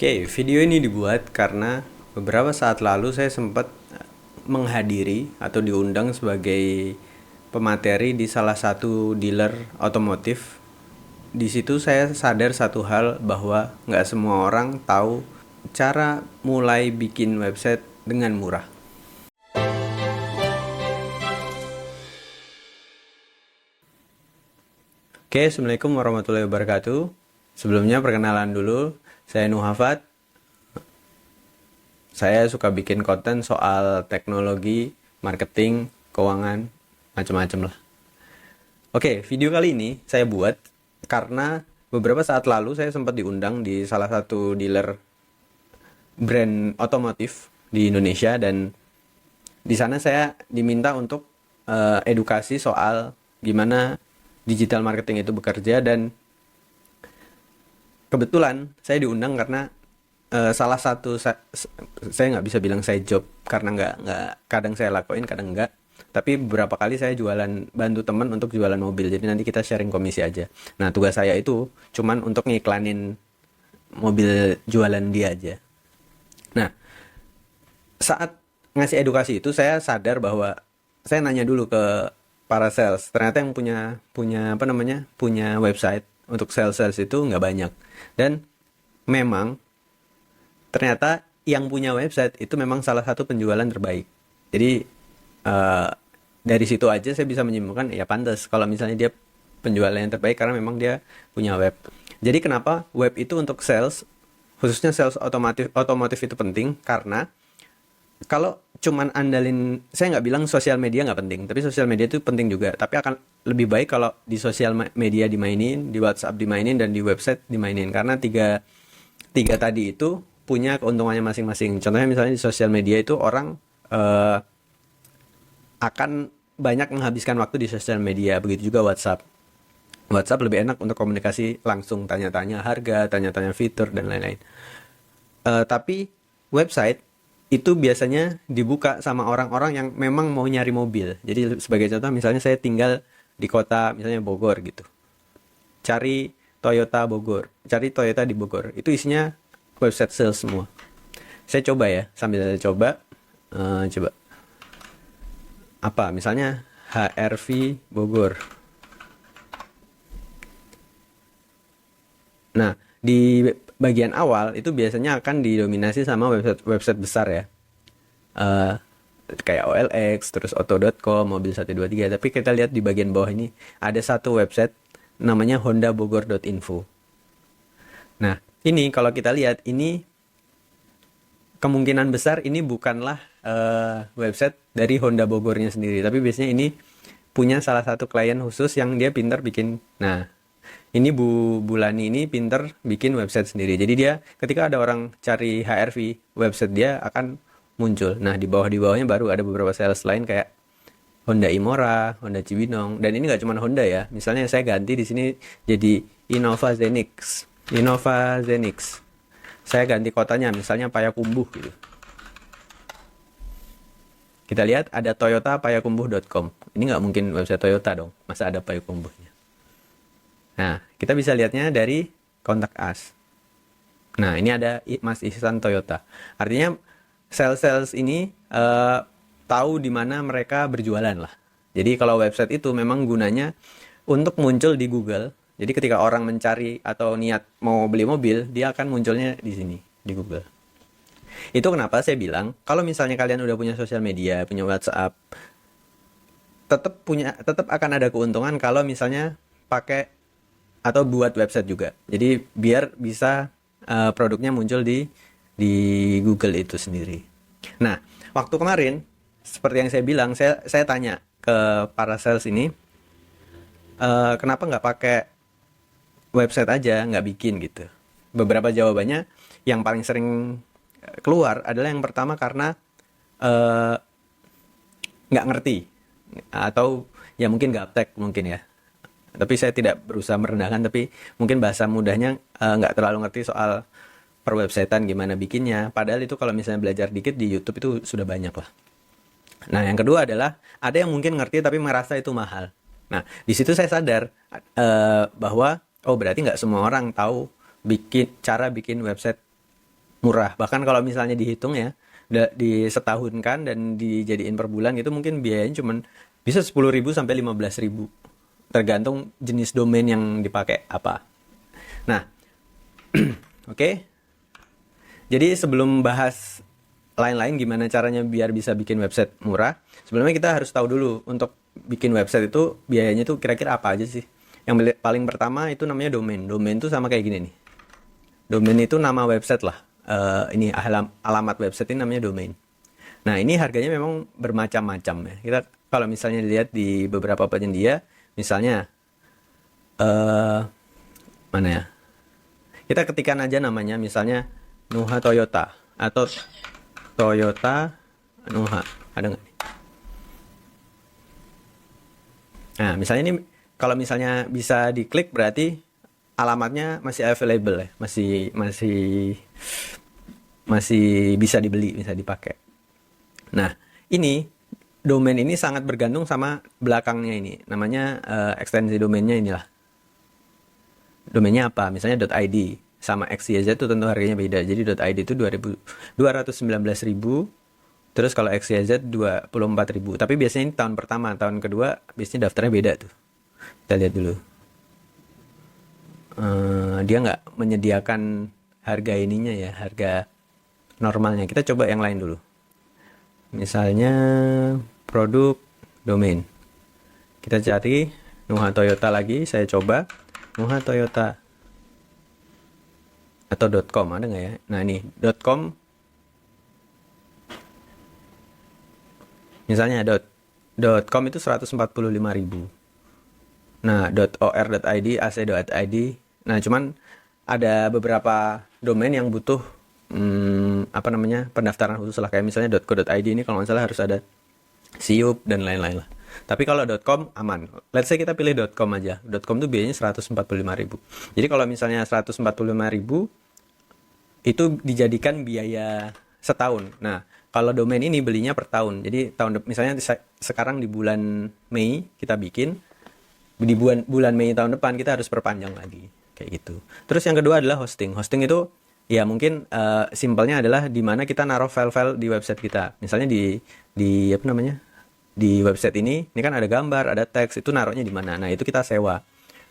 Oke, video ini dibuat karena beberapa saat lalu saya sempat menghadiri atau diundang sebagai pemateri di salah satu dealer otomotif. Di situ saya sadar satu hal bahwa nggak semua orang tahu cara mulai bikin website dengan murah. Oke, Assalamualaikum warahmatullahi wabarakatuh. Sebelumnya perkenalan dulu, saya Nuhafat. Saya suka bikin konten soal teknologi, marketing, keuangan, macam-macam lah. Oke, video kali ini saya buat karena beberapa saat lalu saya sempat diundang di salah satu dealer brand otomotif di Indonesia, dan di sana saya diminta untuk edukasi soal gimana digital marketing itu bekerja. Dan kebetulan saya diundang karena salah satu saya nggak bisa bilang saya job karena nggak kadang saya lakuin kadang nggak, tapi beberapa kali saya jualan, bantu teman untuk jualan mobil, jadi nanti kita sharing komisi aja. Nah, tugas saya itu cuman untuk ngiklanin mobil jualan dia aja. Nah, saat ngasih edukasi itu saya sadar bahwa saya nanya dulu ke para sales. Ternyata yang punya punya apa namanya punya website untuk sales itu nggak banyak. Dan memang ternyata yang punya website itu memang salah satu penjualan terbaik. Jadi eh, dari situ aja saya bisa menyimpulkan ya pantas kalau misalnya dia penjualan yang terbaik karena memang dia punya web. Jadi kenapa web itu untuk sales, khususnya sales otomotif itu penting? Karena kalau cuman andalin, saya nggak bilang sosial media nggak penting, tapi sosial media itu penting juga. Tapi akan lebih baik kalau di sosial media dimainin, di WhatsApp dimainin, dan di website dimainin. Karena tiga tiga tadi itu punya keuntungannya masing-masing. Contohnya misalnya di sosial media itu orang eh, akan banyak menghabiskan waktu di sosial media. Begitu juga WhatsApp. WhatsApp lebih enak untuk komunikasi langsung, tanya-tanya harga, tanya-tanya fitur, dan lain-lain. Tapi website itu biasanya dibuka sama orang-orang yang memang mau nyari mobil. Jadi sebagai contoh misalnya saya tinggal di kota misalnya Bogor gitu. Cari Toyota Bogor, cari Toyota di Bogor. Itu isinya website sales semua. Saya coba ya, sambil saya coba, coba apa? Misalnya HRV Bogor. Nah, di bagian awal itu biasanya akan didominasi sama website besar ya. Eh, Kayak OLX, terus Auto.com, Mobil 123. Tapi kita lihat di bagian bawah ini ada satu website namanya hondabogor.info. Nah, ini kalau kita lihat ini kemungkinan besar ini bukanlah website dari Honda Bogornya sendiri, tapi biasanya ini punya salah satu klien khusus yang dia pintar bikin. Nah, ini Bu Bulani ini pintar bikin website sendiri. Jadi dia ketika ada orang cari HRV, website dia akan muncul. Nah, di bawahnya baru ada beberapa sales lain kayak Honda Imora, Honda Cibinong, dan ini nggak cuma Honda ya. Misalnya saya ganti di sini jadi Innova Zenix. Innova Zenix. Saya ganti kotanya misalnya Payakumbuh gitu. Kita lihat ada Toyota Payakumbuh.com. Ini nggak mungkin website Toyota dong. Masa ada Payakumbuhnya? Nah, kita bisa lihatnya dari kontak us. Nah, ini ada Mas Ihsan Toyota. Artinya sales-sales ini tahu di mana mereka berjualan lah. Jadi kalau website itu memang gunanya untuk muncul di Google. Jadi ketika orang mencari atau niat mau beli mobil, dia akan munculnya di sini, di Google. Itu kenapa saya bilang, kalau misalnya kalian udah punya sosial media, punya WhatsApp, tetap akan ada keuntungan kalau misalnya pakai atau buat website juga. Jadi biar bisa produknya muncul di Google itu sendiri. Nah, waktu kemarin seperti yang saya bilang, saya tanya ke para sales ini, kenapa nggak pakai website aja, nggak bikin gitu. Beberapa jawabannya yang paling sering keluar adalah yang pertama karena eh, nggak ngerti, atau ya mungkin gaptek mungkin ya. Tapi saya tidak berusaha merendahkan, tapi mungkin bahasa mudahnya nggak terlalu ngerti soal perwebsitan gimana bikinnya. Padahal itu kalau misalnya belajar dikit di YouTube itu sudah banyak lah. Nah, yang kedua adalah ada yang mungkin ngerti tapi merasa itu mahal. Nah, di situ saya sadar bahwa oh berarti nggak semua orang tahu cara bikin website murah. Bahkan kalau misalnya dihitung ya, disetahunkan dan dijadiin per bulan gitu mungkin biayanya cuman bisa 10.000 sampai 15.000. Tergantung jenis domain yang dipakai apa. Nah, oke. Jadi sebelum bahas lain-lain gimana caranya biar bisa bikin website murah, sebelumnya kita harus tahu dulu untuk bikin website itu biayanya tuh kira-kira apa aja sih. Yang paling pertama itu namanya domain. Domain tuh sama kayak gini nih. Domain itu nama website lah. Ini alamat website ini namanya domain. Nah, ini harganya memang bermacam-macam ya. Kita kalau misalnya dilihat di beberapa penyedia, misalnya mana ya? Kita ketikkan aja namanya, misalnya Nuha Toyota atau Toyota Nuha. Ada nggak nih? Nah, misalnya ini kalau misalnya bisa diklik berarti alamatnya masih available ya, masih bisa dibeli, bisa dipakai. Nah, ini domain ini sangat bergantung sama belakangnya ini. Namanya ekstensi domainnya inilah. Domainnya apa? Misalnya .id sama XYZ itu tentu harganya beda. Jadi .id itu 219.000. Terus kalau XYZ 24.000. Tapi biasanya ini tahun pertama, tahun kedua biasanya daftarnya beda tuh. Kita lihat dulu. Dia nggak menyediakan harga ininya ya, harga normalnya. Kita coba yang lain dulu. Misalnya produk domain. Kita cari Nuha Toyota lagi, saya coba Nuha Toyota atau .com ada nggak ya? Nah ini .com misalnya .com itu 145.000. Nah .or.id, ac.id. Nah cuman ada beberapa domain yang butuh pendaftaran khusus lah, kayak misalnya .co.id ini kalau nggak salah harus ada siup dan lain-lain lah. Tapi kalau .com aman. Let's say kita pilih .com aja. .com tuh biayanya 145.000. Jadi kalau misalnya 145.000 itu dijadikan biaya setahun. Nah, kalau domain ini belinya per tahun. Jadi misalnya sekarang di bulan Mei kita bikin, di bulan Mei tahun depan kita harus perpanjang lagi kayak gitu. Terus yang kedua adalah hosting. Hosting itu ya mungkin simpelnya adalah di mana kita naruh file-file di website kita. Misalnya di apa namanya? Di website ini kan ada gambar, ada teks, itu naruhnya di mana. Nah, itu kita sewa.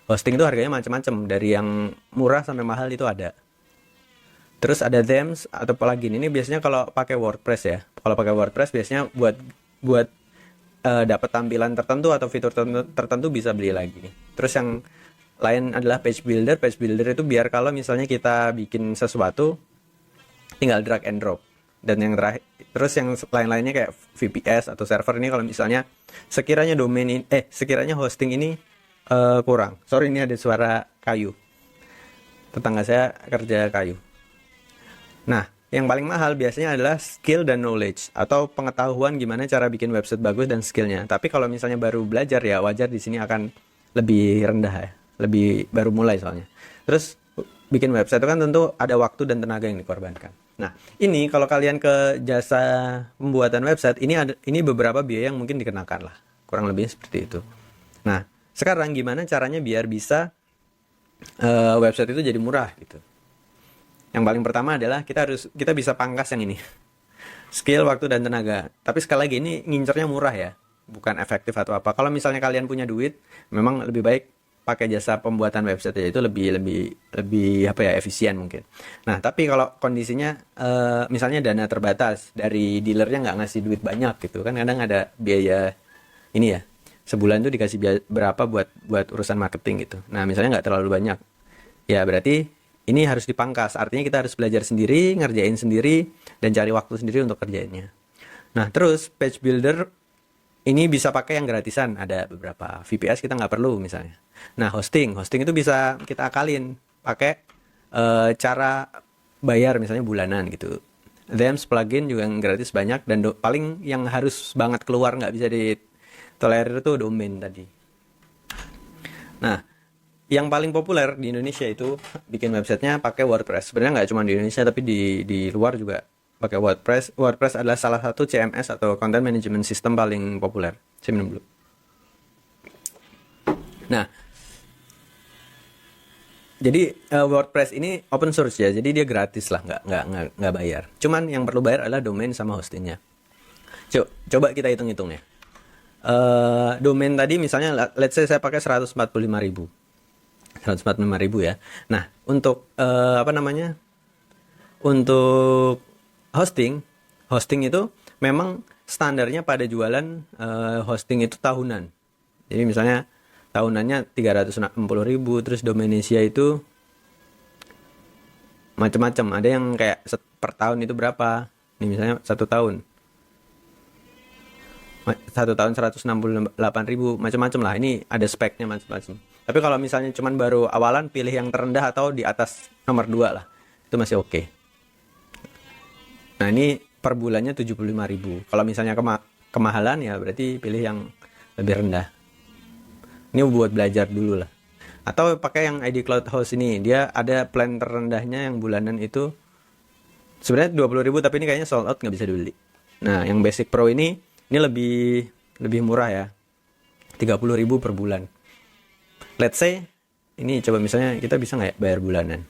Hosting itu harganya macam-macam, dari yang murah sampai mahal itu ada. Terus ada themes atau plugin. Ini biasanya kalau pakai WordPress ya. Kalau pakai WordPress biasanya buat dapat tampilan tertentu atau fitur tertentu bisa beli lagi. Terus yang lain adalah page builder. Page builder itu biar kalau misalnya kita bikin sesuatu tinggal drag and drop. Dan yang terakhir, terus yang lain-lainnya kayak VPS atau server ini kalau misalnya sekiranya sekiranya hosting ini kurang. Sorry, ini ada suara kayu. Tetangga saya kerja kayu. Nah, yang paling mahal biasanya adalah skill dan knowledge atau pengetahuan gimana cara bikin website bagus dan skillnya. Tapi kalau misalnya baru belajar ya wajar di sini akan lebih rendah ya, lebih baru mulai soalnya. Terus bikin website itu kan tentu ada waktu dan tenaga yang dikorbankan. Nah, ini kalau kalian ke jasa pembuatan website, ini beberapa biaya yang mungkin dikenakan lah. Kurang lebih seperti itu. Nah, sekarang gimana caranya biar bisa website itu jadi murah gitu. Yang paling pertama adalah kita bisa pangkas yang ini. Skill, waktu, dan tenaga. Tapi sekali lagi ini ngincernya murah ya, bukan efektif atau apa. Kalau misalnya kalian punya duit, memang lebih baik pakai jasa pembuatan website ya, itu lebih efisien mungkin. Nah, tapi kalau kondisinya misalnya dana terbatas dari dealernya nggak ngasih duit banyak gitu kan, kadang ada biaya ini ya, sebulan tuh dikasih berapa buat urusan marketing gitu. Nah, misalnya nggak terlalu banyak, ya berarti ini harus dipangkas. Artinya kita harus belajar sendiri, ngerjain sendiri, dan cari waktu sendiri untuk kerjainnya. Nah, terus page builder ini bisa pakai yang gratisan, ada beberapa. VPS kita nggak perlu misalnya. Nah, hosting itu bisa kita akalin pakai cara bayar misalnya bulanan gitu. Themes, plugin juga yang gratis banyak, dan paling yang harus banget keluar nggak bisa ditolerir itu domain tadi. Nah, yang paling populer di Indonesia itu bikin websitenya pakai WordPress. Sebenarnya nggak cuma di Indonesia tapi di luar juga pakai WordPress. WordPress adalah salah satu CMS atau Content Management System paling populer. Saya minum dulu. Nah, Jadi WordPress ini open source ya, jadi dia gratis lah, nggak bayar. Cuman yang perlu bayar adalah domain sama hostingnya. Coba kita hitung-hitung ya. Domain tadi misalnya, let's say saya pakai 145.000 ya. Nah, untuk apa namanya? Untuk hosting itu memang standarnya pada jualan hosting itu tahunan. Jadi misalnya tahunannya 360.000, terus Domainisia itu macam-macam. Ada yang kayak per tahun itu berapa? Ini misalnya satu tahun 168.000, macam-macam lah. Ini ada speknya macam-macam. Tapi kalau misalnya cuman baru awalan, pilih yang terendah atau di atas nomor 2 lah. Itu masih oke. Nah, ini per bulannya 75.000. Kalau misalnya kemahalan ya berarti pilih yang lebih rendah. Ini buat belajar dulu lah. Atau pakai yang ID Cloud Host ini. Dia ada plan terendahnya yang bulanan itu sebenarnya 20.000, tapi ini kayaknya sold out, nggak bisa dibeli. Nah, yang Basic Pro ini lebih murah ya. 30.000 per bulan. Let's say ini coba misalnya kita bisa nggak ya bayar bulanan.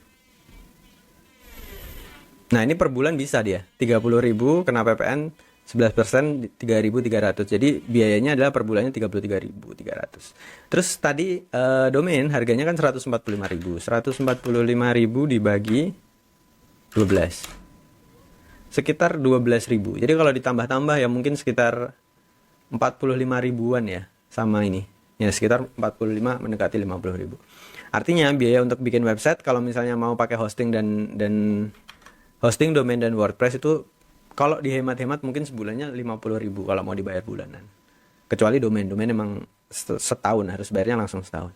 Nah, ini per bulan bisa dia. 30.000 kena PPN 11%, 3.300. Jadi biayanya adalah per bulannya 33.300. Terus tadi domain harganya kan 145.000. 145.000 dibagi 12. Sekitar 12.000. Jadi kalau ditambah-tambah ya mungkin sekitar 45.000-an ya sama ini. Ya sekitar 45 mendekati 50.000. Artinya biaya untuk bikin website kalau misalnya mau pakai hosting dan hosting, domain dan WordPress itu kalau dihemat-hemat mungkin sebulannya 50.000 kalau mau dibayar bulanan. Kecuali domain emang setahun, harus bayarnya langsung setahun.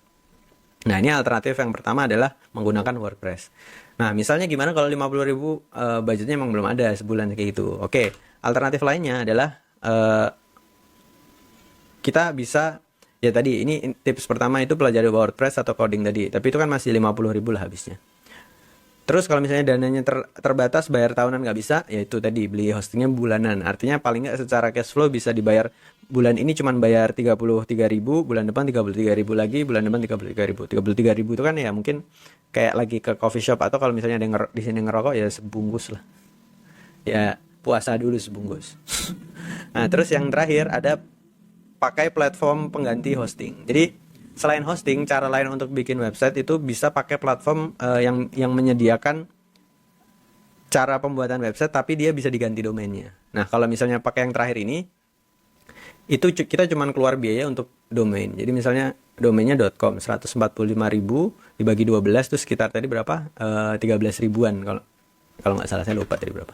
Nah, ini alternatif yang pertama adalah menggunakan WordPress. Nah, misalnya gimana kalau 50.000 budgetnya emang belum ada sebulan kayak gitu. Oke, alternatif lainnya adalah kita bisa, ya tadi ini tips pertama itu pelajari WordPress atau coding tadi. Tapi itu kan masih 50.000 lah habisnya. Terus kalau misalnya dananya terbatas, bayar tahunan nggak bisa, yaitu tadi beli hostingnya bulanan. Artinya paling nggak secara cash flow bisa dibayar bulan ini cuman bayar 33.000, bulan depan 33.000 lagi, bulan depan 33.000. 33.000 itu kan ya mungkin kayak lagi ke coffee shop, atau kalau misalnya ada yang di sini ngerokok ya sebungkus lah. Ya puasa dulu sebungkus. Nah, terus yang terakhir ada pakai platform pengganti hosting. Jadi selain hosting, cara lain untuk bikin website itu bisa pakai platform yang menyediakan cara pembuatan website, tapi dia bisa diganti domainnya. Nah, kalau misalnya pakai yang terakhir ini, itu kita cuma keluar biaya untuk domain. Jadi misalnya domainnya .com 145.000 dibagi 12 itu sekitar tadi berapa? 13.000-an kalau nggak salah, saya lupa tadi berapa.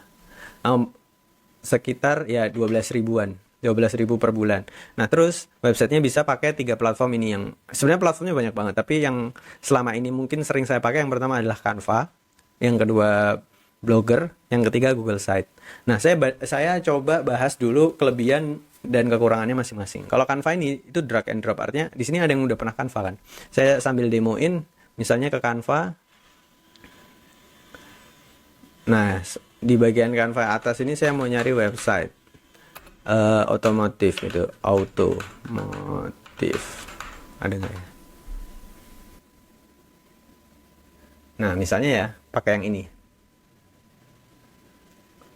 Sekitar ya 12.000-an. 12.000 per bulan. Nah, terus websitenya bisa pakai 3 platform ini yang sebenarnya platformnya banyak banget, tapi yang selama ini mungkin sering saya pakai yang pertama adalah Canva, yang kedua Blogger, yang ketiga Google Site. Nah, saya coba bahas dulu kelebihan dan kekurangannya masing-masing. Kalau Canva ini itu drag and drop, artinya di sini ada yang udah pernah Canva kan. Saya sambil demoin misalnya ke Canva. Nah, di bagian Canva atas ini saya mau nyari website otomotif, itu automotif, ada nggak ya? Nah, misalnya ya pakai yang ini.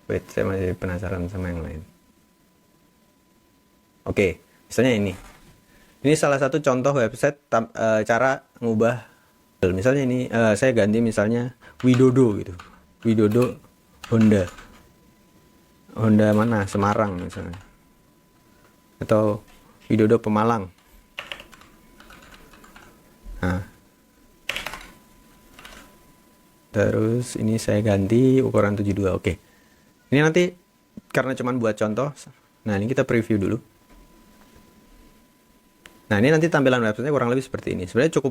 Wait, saya masih penasaran sama yang lain. Oke, misalnya ini salah satu contoh website cara ngubah. Misalnya ini saya ganti misalnya Widodo gitu, Widodo Honda mana? Semarang misalnya. Atau Widodo Pemalang. Nah. Terus ini saya ganti ukuran 72. Oke. Ini nanti karena cuman buat contoh. Nah, ini kita preview dulu. Nah, ini nanti tampilan websitenya kurang lebih seperti ini. Sebenarnya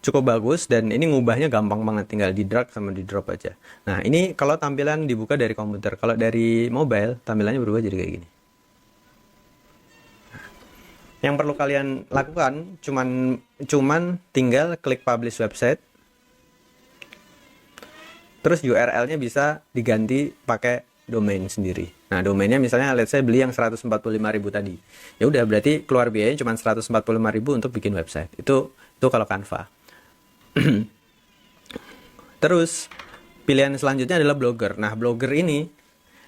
cukup bagus, dan ini ngubahnya gampang banget, tinggal di drag sama di drop aja. Nah, ini kalau tampilan dibuka dari komputer. Kalau dari mobile, tampilannya berubah jadi kayak gini. Yang perlu kalian lakukan cuman tinggal klik publish website. Terus URL-nya bisa diganti pakai domain sendiri. Nah, domainnya misalnya let's say beli yang 145.000 tadi. Ya udah, berarti keluar biayanya cuma 145.000 untuk bikin website. Itu kalau Canva. Terus pilihan selanjutnya adalah Blogger. Nah, Blogger ini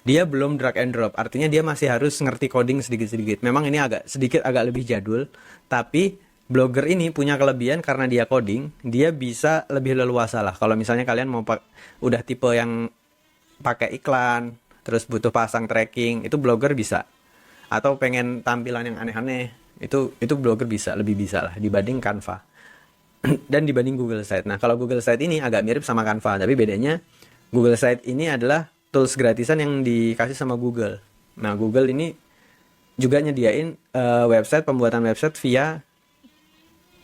dia belum drag and drop, artinya dia masih harus ngerti coding sedikit-sedikit. Memang ini agak lebih jadul, tapi Blogger ini punya kelebihan karena dia coding, dia bisa lebih leluasa lah. Kalau misalnya kalian mau udah tipe yang pakai iklan, terus butuh pasang tracking, itu Blogger bisa. Atau pengen tampilan yang aneh-aneh, itu Blogger bisa, lebih bisa lah dibanding Canva. Dan dibanding Google Site. Nah, kalau Google Site ini agak mirip sama Canva, tapi bedanya Google Site ini adalah tools gratisan yang dikasih sama Google. Nah, Google ini juga nyediain pembuatan website via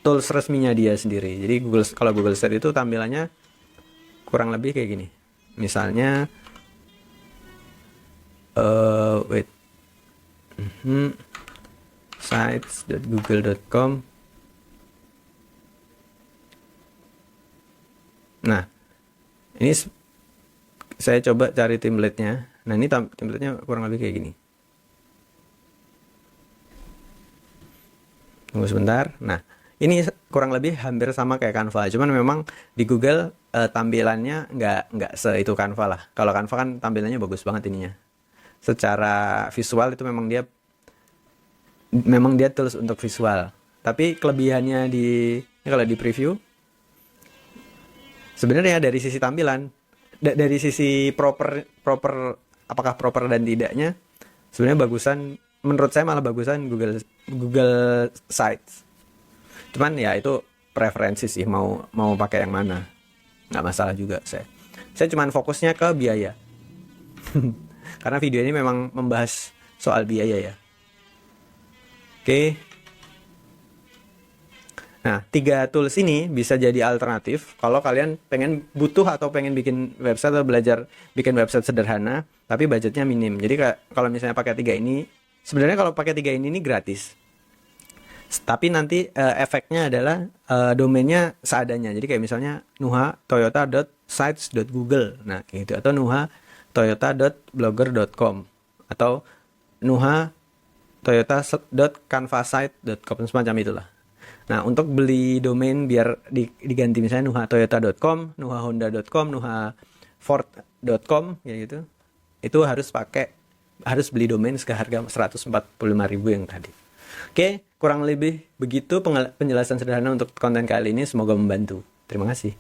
tools resminya dia sendiri. Jadi kalau Google Site itu tampilannya kurang lebih kayak gini. Misalnya sites.google.com. Nah, ini saya coba cari template-nya. Nah, ini template-nya kurang lebih kayak gini. Tunggu sebentar. Nah, ini kurang lebih hampir sama kayak Canva. Cuman memang di Google tampilannya nggak itu Canva lah. Kalau Canva kan tampilannya bagus banget ininya. Secara visual itu memang dia tools untuk visual. Tapi kelebihannya kalau di preview, sebenarnya dari sisi tampilan, dari sisi proper apakah proper dan tidaknya, sebenarnya menurut saya malah bagusan Google Sites. Cuman ya itu preferensi sih, mau pakai yang mana, nggak masalah juga. Saya cuman fokusnya ke biaya. Karena video ini memang membahas soal biaya ya. Oke. Nah, 3 tools ini bisa jadi alternatif kalau kalian butuh atau pengen bikin website atau belajar bikin website sederhana, tapi budgetnya minim. Jadi kalau misalnya pakai 3 ini, sebenarnya kalau pakai 3 ini gratis. Tapi nanti efeknya adalah domainnya seadanya. Jadi kayak misalnya nuha.toyota.sites.google. Nah, kayak gitu. Atau nuha.toyota.blogger.com. Atau nuha.toyota.canvasite.com, semacam itulah. Nah, untuk beli domain biar diganti misalnya nuha.toyota.com, nuha.honda.com, nuha.ford.com ya gitu. Itu harus beli domain seharga 145.000 yang tadi. Oke, kurang lebih begitu penjelasan sederhana untuk konten kali ini, semoga membantu. Terima kasih.